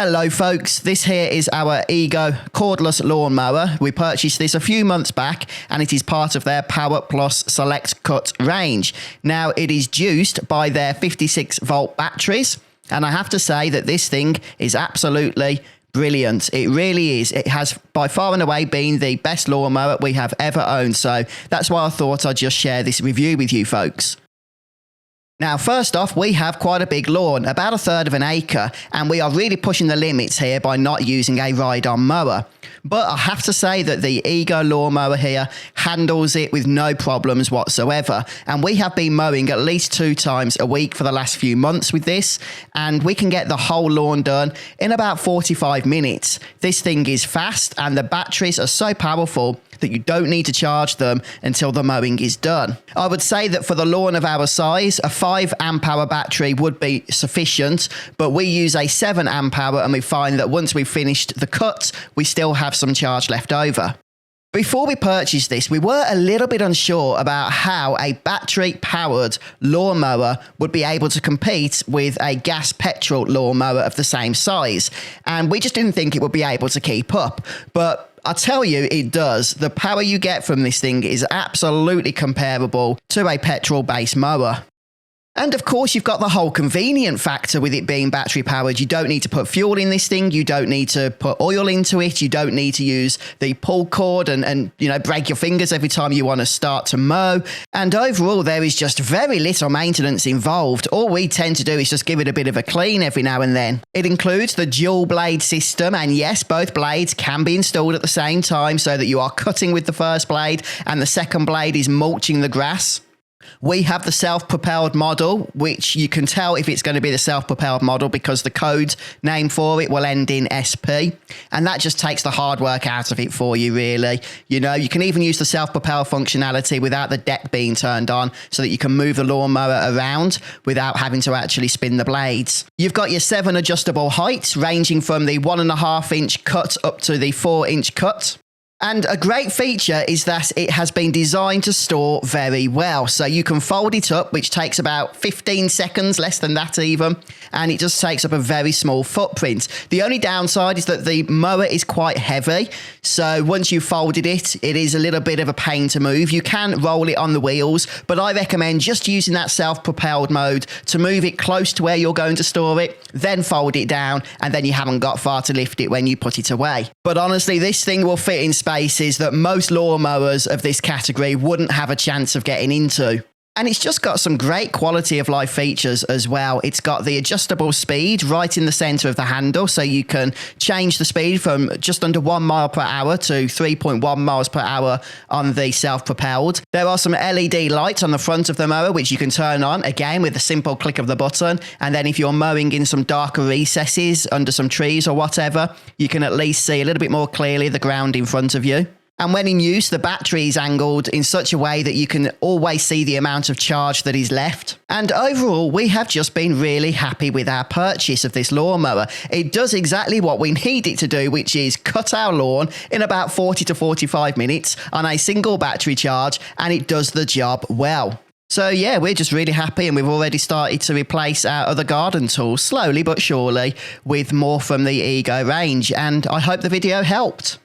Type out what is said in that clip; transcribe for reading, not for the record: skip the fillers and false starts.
Hello folks, this here is our Ego cordless lawnmower. We purchased this a few months back and it is part of their Power Plus Select Cut range. Now it is juiced by their 56 volt batteries and I have to say that this thing is absolutely brilliant. It really is. It has by far and away been the best lawnmower we have ever owned, so that's why I thought I'd just share this review with you folks. Now, first off, we have quite a big lawn, about 1/3 of an acre, and we are really pushing the limits here by not using a ride-on mower. But I have to say that the Ego lawnmower here handles it with no problems whatsoever. And we have been mowing at least 2 times a week for the last few months with this, and we can get the whole lawn done in about 45 minutes. This thing is fast, and the batteries are so powerful that you don't need to charge them until the mowing is done. I would say that for the lawn of our size, a 5 amp hour battery would be sufficient, but we use a 7 amp hour and we find that once we've finished the cut, we still have some charge left over. Before we purchased this, we were a little bit unsure about how a battery-powered lawnmower would be able to compete with a gas-petrol lawnmower of the same size, and we just didn't think it would be able to keep up. But I tell you, it does. The power you get from this thing is absolutely comparable to a petrol-based mower. And of course, you've got the whole convenient factor with it being battery powered. You don't need to put fuel in this thing. You don't need to put oil into it. You don't need to use the pull cord and break your fingers every time you want to start to mow. And overall, there is just very little maintenance involved. All we tend to do is just give it a bit of a clean every now and then. It includes the dual blade system. And yes, both blades can be installed at the same time so that you are cutting with the first blade and the second blade is mulching the grass. We have the self-propelled model, which you can tell if it's going to be the self-propelled model because the code name for it will end in SP. And that just takes the hard work out of it for you, really. You can even use the self-propel functionality without the deck being turned on so that you can move the lawnmower around without having to actually spin the blades. You've got your 7 adjustable heights ranging from the 1.5 inch cut up to the 4 inch cut. And a great feature is that it has been designed to store very well. So you can fold it up, which takes about 15 seconds, less than that even, and it just takes up a very small footprint. The only downside is that the mower is quite heavy. So once you've folded it, it is a little bit of a pain to move. You can roll it on the wheels, but I recommend just using that self-propelled mode to move it close to where you're going to store it, then fold it down, and then you haven't got far to lift it when you put it away. But honestly, this thing will fit in spaces that most lawnmowers of this category wouldn't have a chance of getting into. And it's just got some great quality of life features as well. It's got the adjustable speed right in the center of the handle, so you can change the speed from just under 1 mile per hour to 3.1 miles per hour on the self-propelled. There are some LED lights on the front of the mower, which you can turn on, again, with a simple click of the button. And then if you're mowing in some darker recesses under some trees or whatever, you can at least see a little bit more clearly the ground in front of you. And when in use, the battery is angled in such a way that you can always see the amount of charge that is left. And overall, we have just been really happy with our purchase of this lawnmower. It does exactly what we need it to do, which is cut our lawn in about 40 to 45 minutes on a single battery charge, and it does the job well. So yeah, we're just really happy, and we've already started to replace our other garden tools slowly but surely with more from the Ego range, and I hope the video helped.